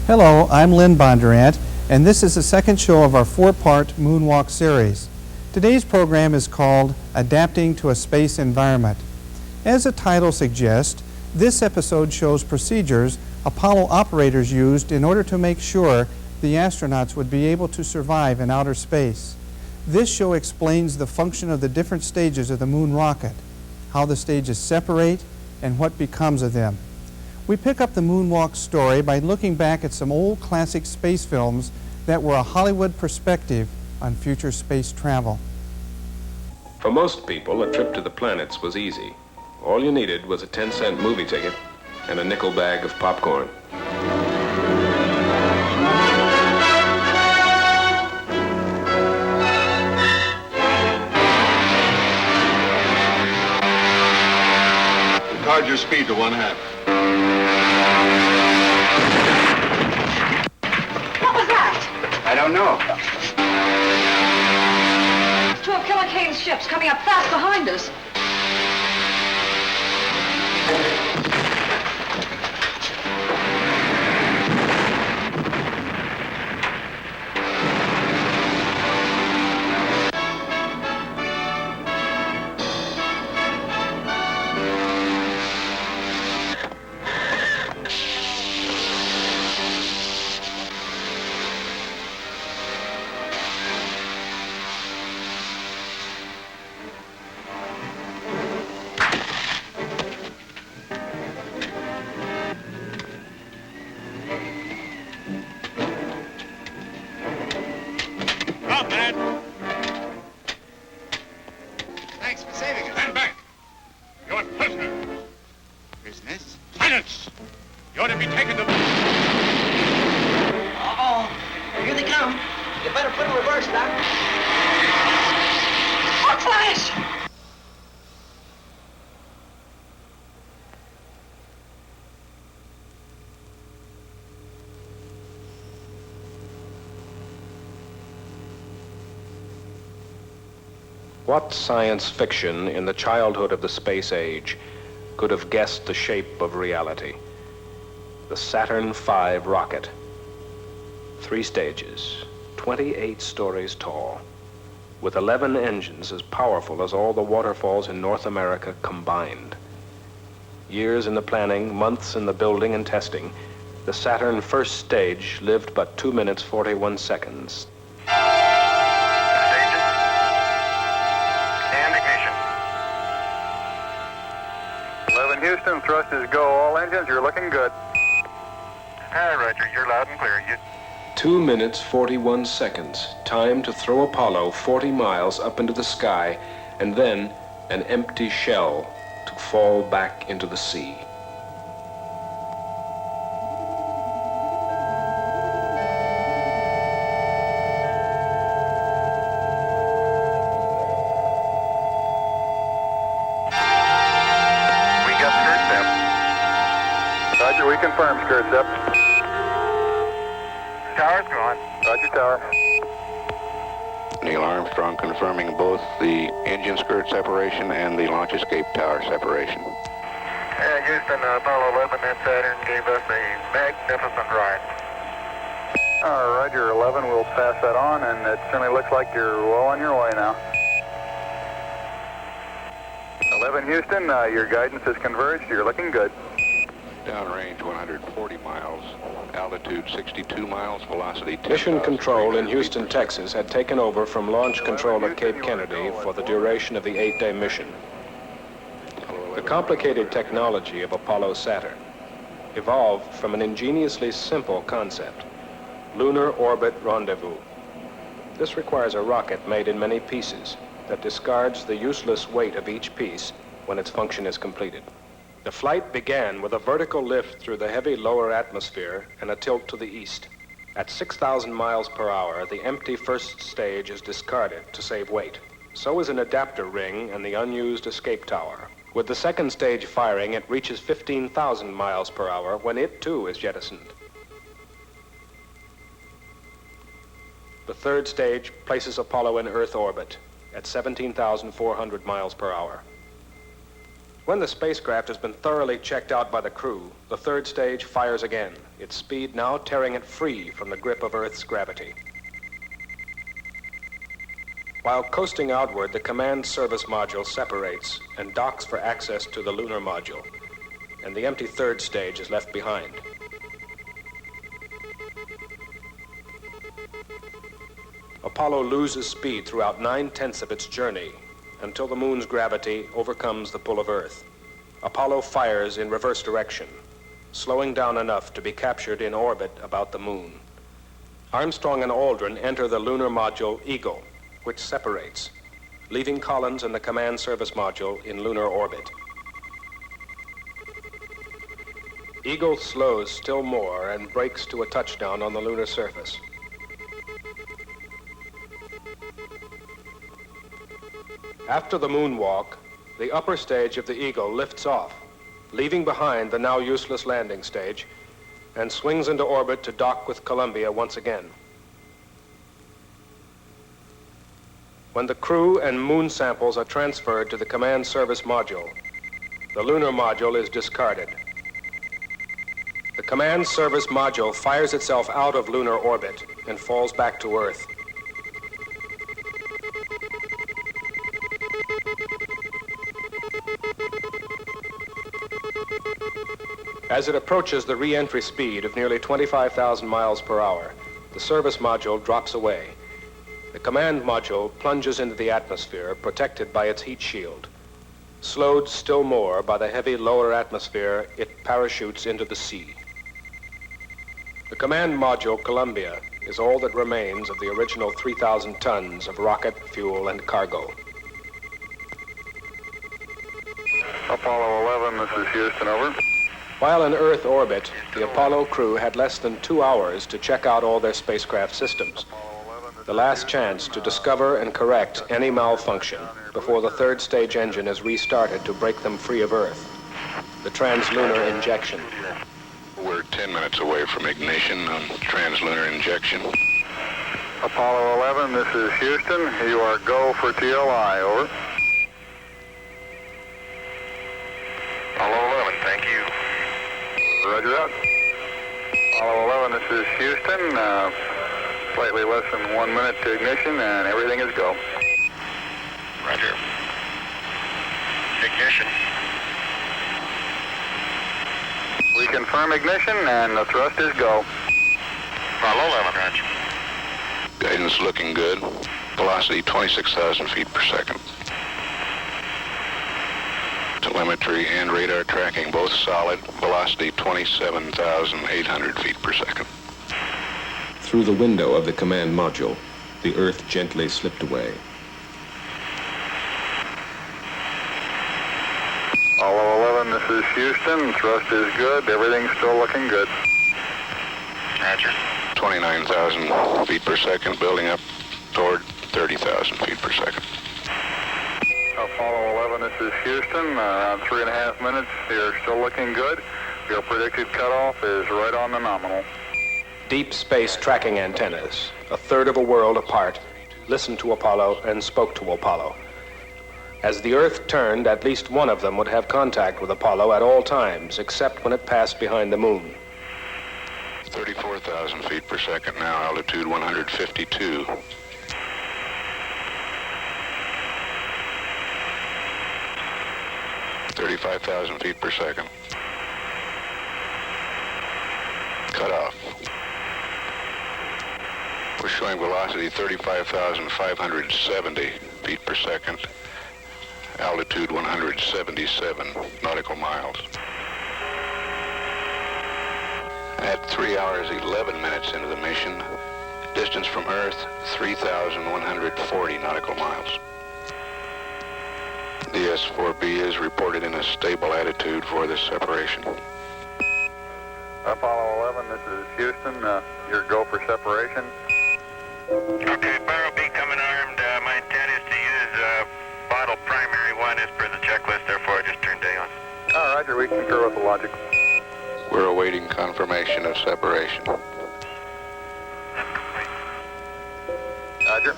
Hello, I'm Lynn Bondurant, and this is the second show of our four-part Moonwalk series. Today's program is called Adapting to a Space Environment. As the title suggests, this episode shows procedures Apollo operators used in order to make sure the astronauts would be able to survive in outer space. This show explains the function of the different stages of the moon rocket, how the stages separate, and what becomes of them. We pick up the Moonwalk story by looking back at some old classic space films that were a Hollywood perspective on future space travel. For most people, a trip to the planets was easy. All you needed was a 10-cent movie ticket and a nickel bag of popcorn. Retard your speed to 1/2. I don't know. Two of Killer Kane's ships coming up fast behind us. Thanks for saving us. Stand back. You're prisoners. Prisoners? Silence! You're to be taken to... Uh-oh. Here they come. You better put in reverse, Doc. Oh, Flash! What science fiction in the childhood of the space age could have guessed the shape of reality? The Saturn V rocket. 3 stages, 28 stories tall, with 11 engines as powerful as all the waterfalls in North America combined. Years in the planning, months in the building and testing, the Saturn first stage lived but 2 minutes 41 seconds. Houston, thrust is go. All engines, you're looking good. Hi, Roger. You're loud and clear. 2 minutes 41 seconds. Time to throw Apollo 40 miles up into the sky, and then an empty shell to fall back into the sea. Roger, we confirm, skirt up. Tower's going. Roger, tower. Neil Armstrong confirming both the engine skirt separation and the launch escape tower separation. Yeah, Houston, Apollo 11 and Saturn gave us a magnificent ride. Roger, 11, we'll pass that on, and it certainly looks like you're well on your way now. 11, Houston, your guidance is converged. You're looking good. Downrange 140 miles, altitude 62 miles, velocity 10,000. Mission Control in Houston, Texas had taken over from launch control at Cape Kennedy for the duration of the 8-day mission. The complicated technology of Apollo Saturn evolved from an ingeniously simple concept: lunar orbit rendezvous. This requires a rocket made in many pieces that discards the useless weight of each piece when its function is completed. The flight began with a vertical lift through the heavy lower atmosphere and a tilt to the east. At 6,000 miles per hour, the empty first stage is discarded to save weight. So is an adapter ring and the unused escape tower. With the second stage firing, it reaches 15,000 miles per hour when it too is jettisoned. The third stage places Apollo in Earth orbit at 17,400 miles per hour. When the spacecraft has been thoroughly checked out by the crew, the third stage fires again, its speed now tearing it free from the grip of Earth's gravity. While coasting outward, the command service module separates and docks for access to the lunar module, and the empty third stage is left behind. Apollo loses speed throughout 9/10 of its journey until the moon's gravity overcomes the pull of Earth. Apollo fires in reverse direction, slowing down enough to be captured in orbit about the moon. Armstrong and Aldrin enter the lunar module Eagle, which separates, leaving Collins and the command service module in lunar orbit. Eagle slows still more and brakes to a touchdown on the lunar surface. After the moonwalk, the upper stage of the Eagle lifts off, leaving behind the now useless landing stage, and swings into orbit to dock with Columbia once again. When the crew and moon samples are transferred to the command service module, the lunar module is discarded. The command service module fires itself out of lunar orbit and falls back to Earth. As it approaches the re-entry speed of nearly 25,000 miles per hour, the service module drops away. The command module plunges into the atmosphere, protected by its heat shield. Slowed still more by the heavy lower atmosphere, it parachutes into the sea. The command module, Columbia, is all that remains of the original 3,000 tons of rocket, fuel, and cargo. Apollo 11, this is Houston, over. While in Earth orbit, the Apollo crew had less than 2 hours to check out all their spacecraft systems. The last chance to discover and correct any malfunction before the third stage engine is restarted to break them free of Earth. The translunar injection. We're 10 minutes away from ignition on translunar injection. Apollo 11, this is Houston. You are go for TLI, over. Apollo 11, thank you. Roger that. Apollo 11, this is Houston. Slightly less than 1 minute to ignition, and everything is go. Roger. Ignition. We confirm ignition, and the thrust is go. Apollo 11, roger. Guidance looking good. Velocity 26,000 feet per second. Telemetry and radar tracking both solid. Velocity 27,800 feet per second. Through the window of the command module, the Earth gently slipped away. Apollo 11, this is Houston. Thrust is good. Everything's still looking good. Roger. 29,000 feet per second, building up toward 30,000 feet per second. Apollo 11, this is Houston. Around 3.5 minutes. You're still looking good. Your predicted cutoff is right on the nominal. Deep space tracking antennas, a third of a world apart, listened to Apollo and spoke to Apollo. As the Earth turned, at least one of them would have contact with Apollo at all times, except when it passed behind the moon. 34,000 feet per second now, altitude 152. $35,000 feet per second. Cut off. We're showing velocity 35,570 feet per second. Altitude 177 nautical miles. At 3 hours 11 minutes into the mission, distance from Earth 3,140 nautical miles. The S-4B is reported in a stable attitude for this separation. Apollo 11, this is Houston. Your go for separation. Okay, Barrel B coming armed. My intent is to use bottle primary 1 as per the checklist, therefore I just turned day on. All right, Roger, we concur with the logic. We're awaiting confirmation of separation. Roger.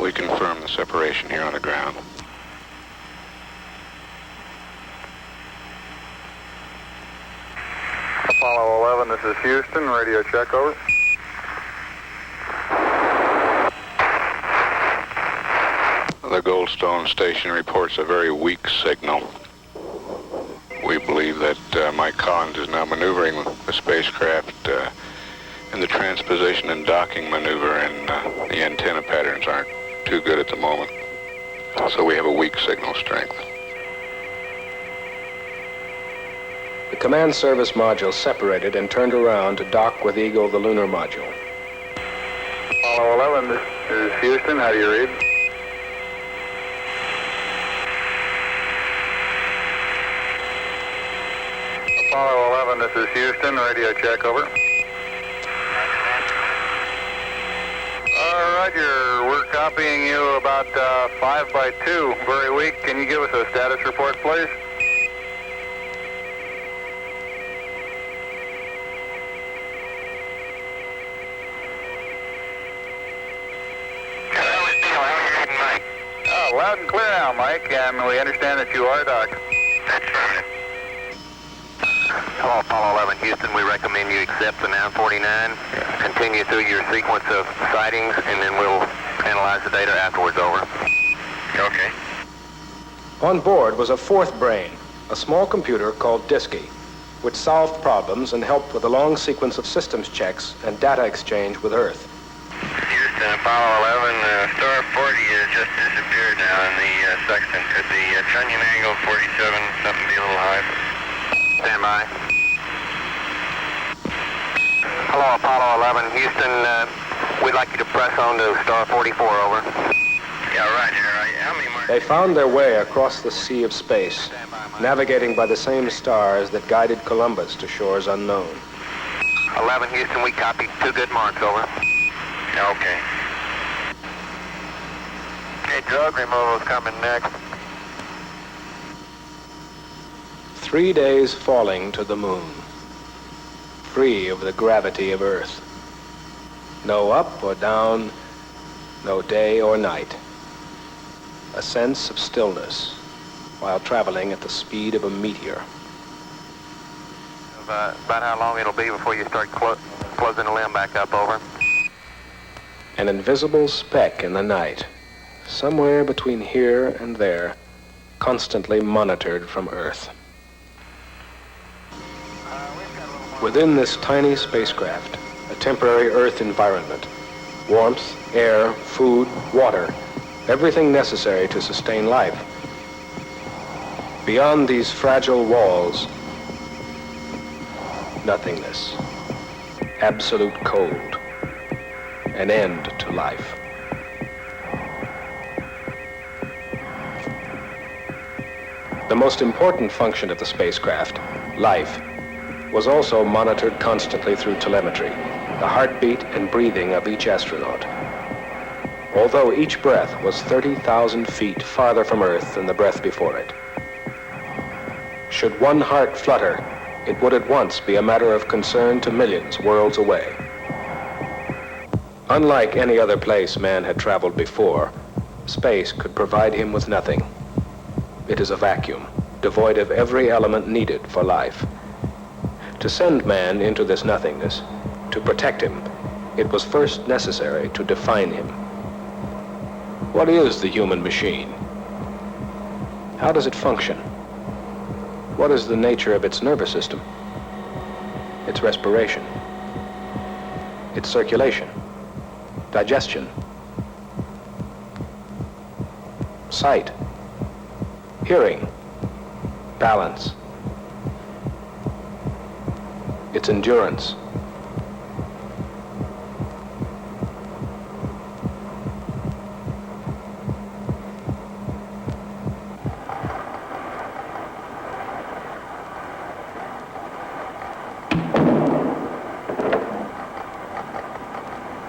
We confirm the separation here on the ground. Apollo 11, this is Houston. Radio check, over. The Goldstone station reports a very weak signal. We believe that Mike Collins is now maneuvering the spacecraft in the transposition and docking maneuver, and the antenna patterns aren't too good at the moment. So we have a weak signal strength. The command service module separated and turned around to dock with Eagle, the lunar module. Apollo 11, this is Houston. How do you read? Apollo 11, this is Houston. Radio check, over. Roger, we're copying you about 5 by 2, very weak. Can you give us a status report, please? Loud and clear now, Mike, and we understand that you are docked. That's affirmative. Hello, Apollo 11, Houston. We recommend you accept the 949, continue through your sequence of sightings, and then we'll analyze the data afterwards, over. Okay. On board was a fourth brain, a small computer called Disky, which solved problems and helped with a long sequence of systems checks and data exchange with Earth. Houston, Apollo 11, star 40 has just disappeared now in the sextant. Could the trunnion angle 47 something be a little high? Stand by. Hello, Apollo 11, Houston, we'd like you to press on to star 44, over. Yeah, roger. How many more? They found their way across the sea of space, navigating by the same stars that guided Columbus to shores unknown. 11, Houston, we copy. 2 good marks, over. Okay. Okay, drug removal is coming next. 3 days falling to the moon, free of the gravity of Earth. No up or down, no day or night. A sense of stillness while traveling at the speed of a meteor. About how long it'll be before you start closing the limb back up, over. An invisible speck in the night, somewhere between here and there, constantly monitored from Earth. Within this tiny spacecraft, a temporary Earth environment, warmth, air, food, water, everything necessary to sustain life. Beyond these fragile walls, nothingness, absolute cold, an end to life. The most important function of the spacecraft, life, was also monitored constantly through telemetry, the heartbeat and breathing of each astronaut. Although each breath was 30,000 feet farther from Earth than the breath before it. Should one heart flutter, it would at once be a matter of concern to millions worlds away. Unlike any other place man had traveled before, space could provide him with nothing. It is a vacuum, devoid of every element needed for life. To send man into this nothingness, to protect him, it was first necessary to define him. What is the human machine? How does it function? What is the nature of its nervous system? Its respiration? Its circulation? Digestion? Sight? Hearing? Balance? Its endurance?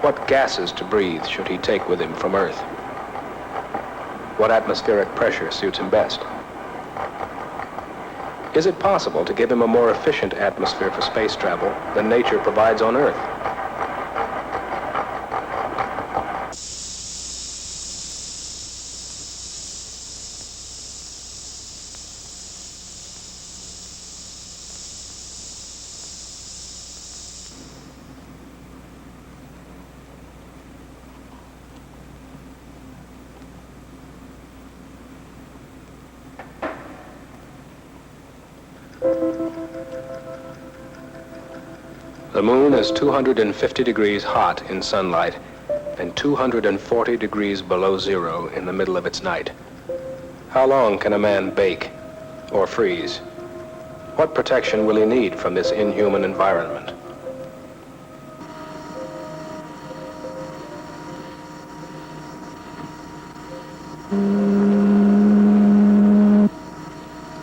What gases to breathe should he take with him from Earth? What atmospheric pressure suits him best? Is it possible to give him a more efficient atmosphere for space travel than nature provides on Earth? The moon is 250 degrees hot in sunlight and 240 degrees below zero in the middle of its night. How long can a man bake or freeze? What protection will he need from this inhuman environment?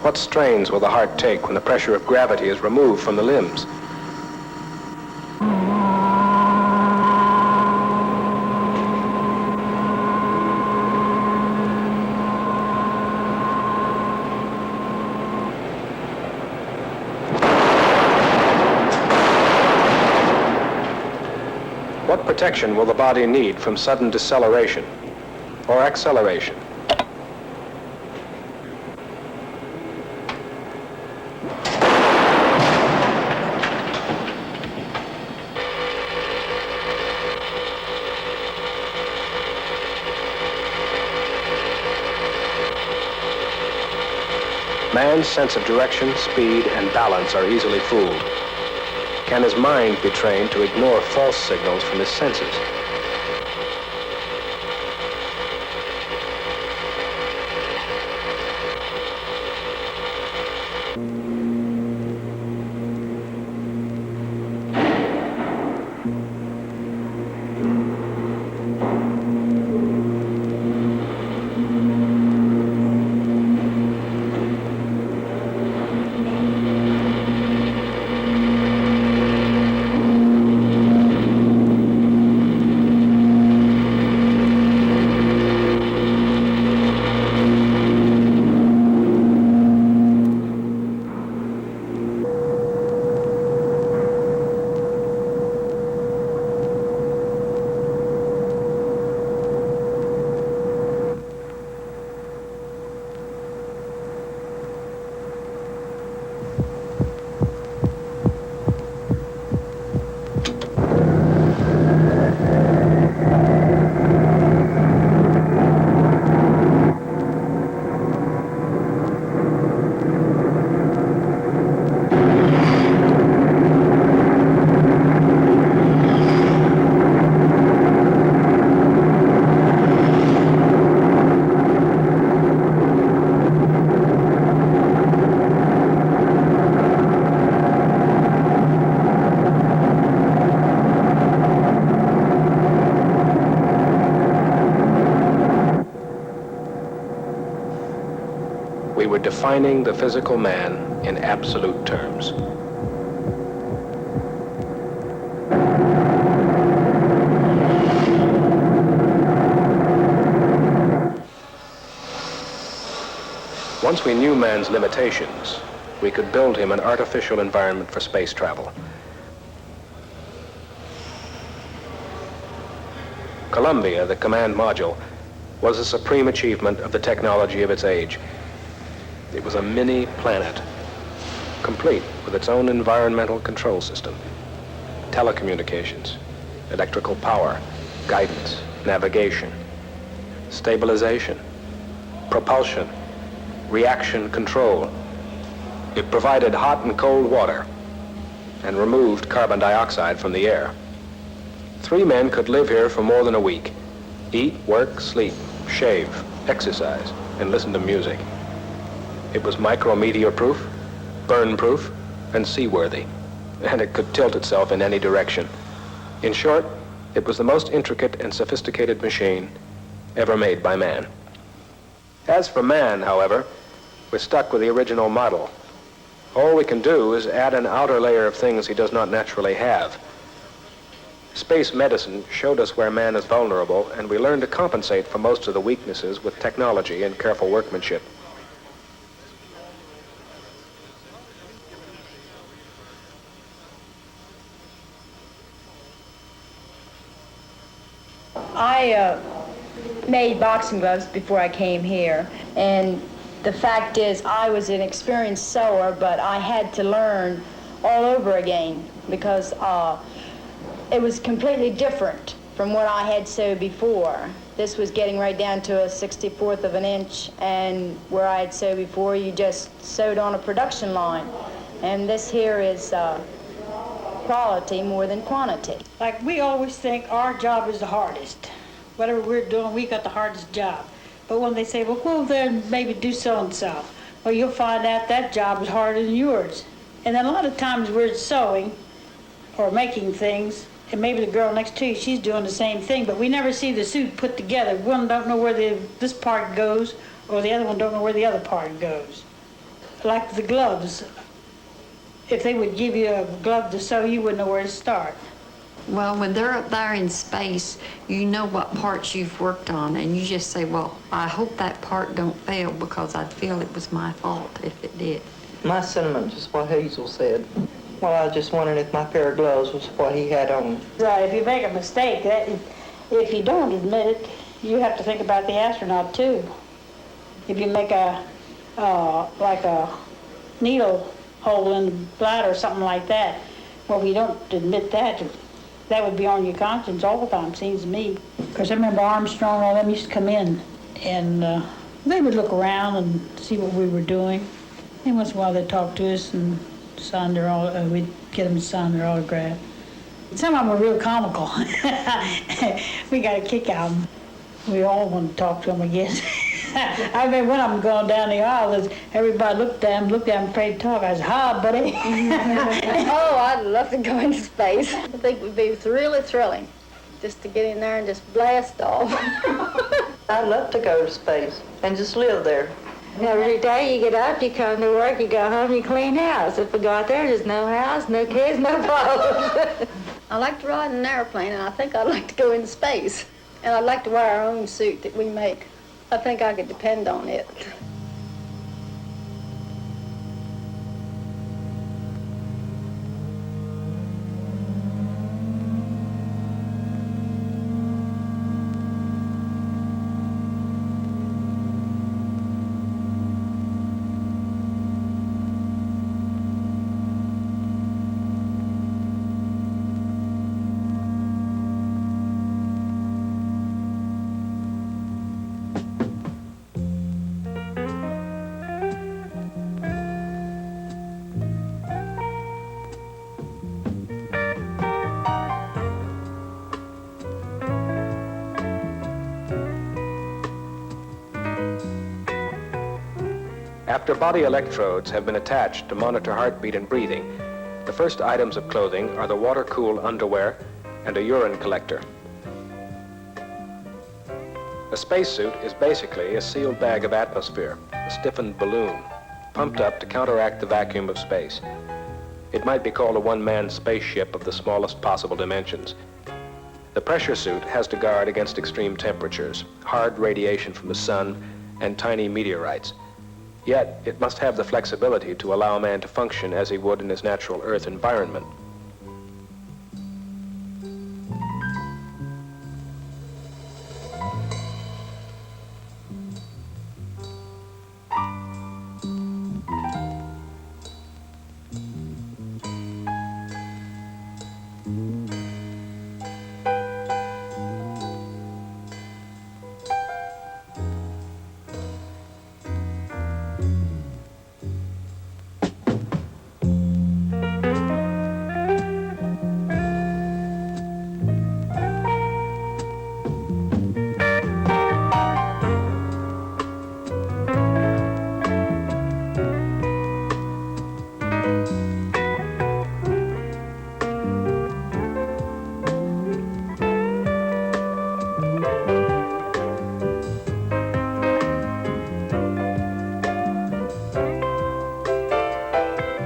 What strains will the heart take when the pressure of gravity is removed from the limbs? What protection will the body need from sudden deceleration or acceleration? Man's sense of direction, speed, and balance are easily fooled. Can his mind be trained to ignore false signals from his senses? We were defining the physical man in absolute terms. Once we knew man's limitations, we could build him an artificial environment for space travel. Columbia, the command module, was a supreme achievement of the technology of its age. It was a mini planet, complete with its own environmental control system, telecommunications, electrical power, guidance, navigation, stabilization, propulsion, reaction control. It provided hot and cold water and removed carbon dioxide from the air. 3 men could live here for more than a week, eat, work, sleep, shave, exercise, and listen to music. It was micrometeor-proof, burn-proof, and seaworthy, and it could tilt itself in any direction. In short, it was the most intricate and sophisticated machine ever made by man. As for man, however, we're stuck with the original model. All we can do is add an outer layer of things he does not naturally have. Space medicine showed us where man is vulnerable, and we learned to compensate for most of the weaknesses with technology and careful workmanship. I made boxing gloves before I came here, and the fact is I was an experienced sewer, but I had to learn all over again because it was completely different from what I had sewed before. This was getting right down to a 64th of an inch, and where I had sewed before, you just sewed on a production line. And this here is quality more than quantity. Like, we always think our job is the hardest. Whatever we're doing, we got the hardest job. But when they say, well, go over there and maybe do so-and-so, well, you'll find out that job is harder than yours. And then a lot of times we're sewing or making things, and maybe the girl next to you, she's doing the same thing, but we never see the suit put together. One don't know where this part goes, or the other one don't know where the other part goes. Like the gloves. If they would give you a glove to sew, you wouldn't know where to start. Well, when they're up there in space, you know what parts you've worked on, and you just say, well, I hope that part don't fail because I'd feel it was my fault if it did. My sentiment is what Hazel said. Well, I was just wondering if my pair of gloves was what he had on. Right, if you make a mistake, if you don't admit it, you have to think about the astronaut too. If you make like a needle hole in the bladder or something like that, well, if you don't admit that, that would be on your conscience all the time, seems to me. Because I remember Armstrong and all them used to come in, and they would look around and see what we were doing. And once in a while they'd talk to us and sign we'd get them to sign their autograph. Some of them were real comical. We got a kick out of them. We all wanted to talk to them, I guess. I remember one of them going down the aisle, everybody looked at him, afraid to talk. I said, hi, buddy. Oh, I'd love to go into space. I think it would be really thrilling just to get in there and just blast off. I'd love to go to space and just live there. Every day you get up, you come to work, you go home, you clean house. If we go out there, there's no house, no kids, no problems. I like to ride in an airplane, and I think I'd like to go into space. And I'd like to wear our own suit that we make. I think I could depend on it. After body electrodes have been attached to monitor heartbeat and breathing, the first items of clothing are the water-cooled underwear and a urine collector. A spacesuit is basically a sealed bag of atmosphere, a stiffened balloon, pumped up to counteract the vacuum of space. It might be called a one-man spaceship of the smallest possible dimensions. The pressure suit has to guard against extreme temperatures, hard radiation from the sun, and tiny meteorites. Yet, it must have the flexibility to allow man to function as he would in his natural Earth environment.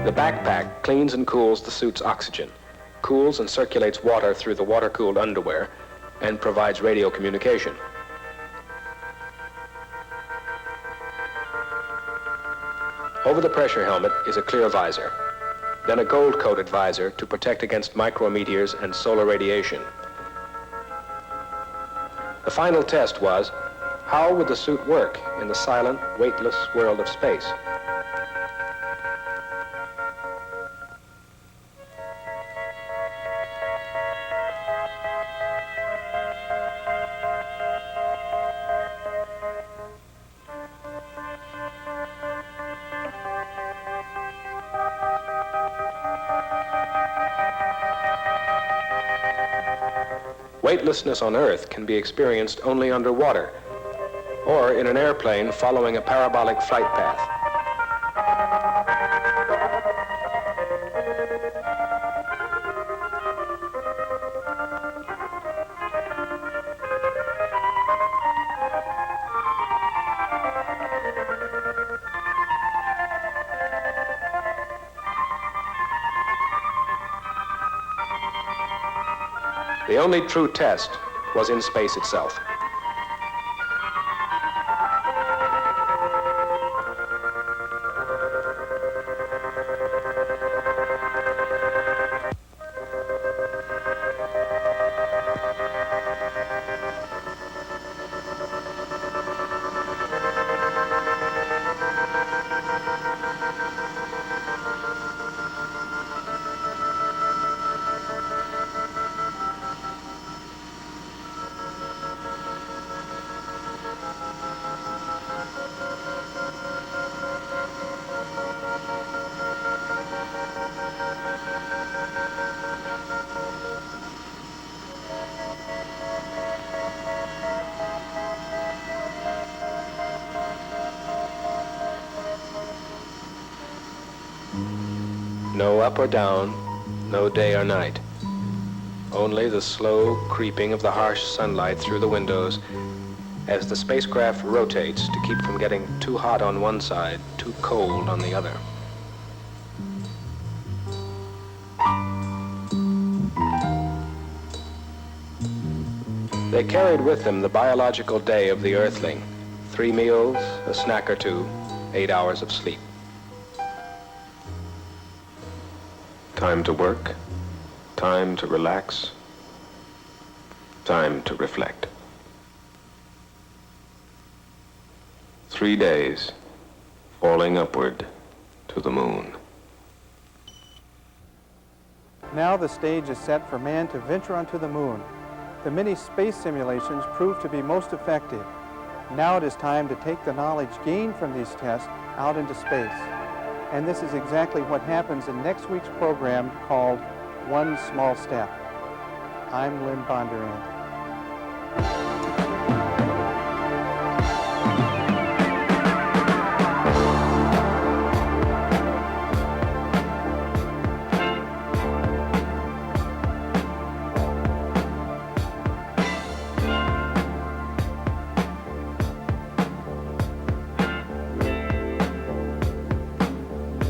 The backpack cleans and cools the suit's oxygen, cools and circulates water through the water-cooled underwear, and provides radio communication. Over the pressure helmet is a clear visor, then a gold-coated visor to protect against micrometeors and solar radiation. The final test was, how would the suit work in the silent, weightless world of space? Weightlessness on Earth can be experienced only underwater or in an airplane following a parabolic flight path. The only true test was in space itself. No up or down, no day or night. Only the slow creeping of the harsh sunlight through the windows as the spacecraft rotates to keep from getting too hot on one side, too cold on the other. They carried with them the biological day of the Earthling. 3 meals, a snack or two, 8 hours of sleep. Time to work, time to relax, time to reflect. 3 days, falling upward to the moon. Now the stage is set for man to venture onto the moon. The many space simulations proved to be most effective. Now it is time to take the knowledge gained from these tests out into space. And this is exactly what happens in next week's program called One Small Step. I'm Lynn Bondurant.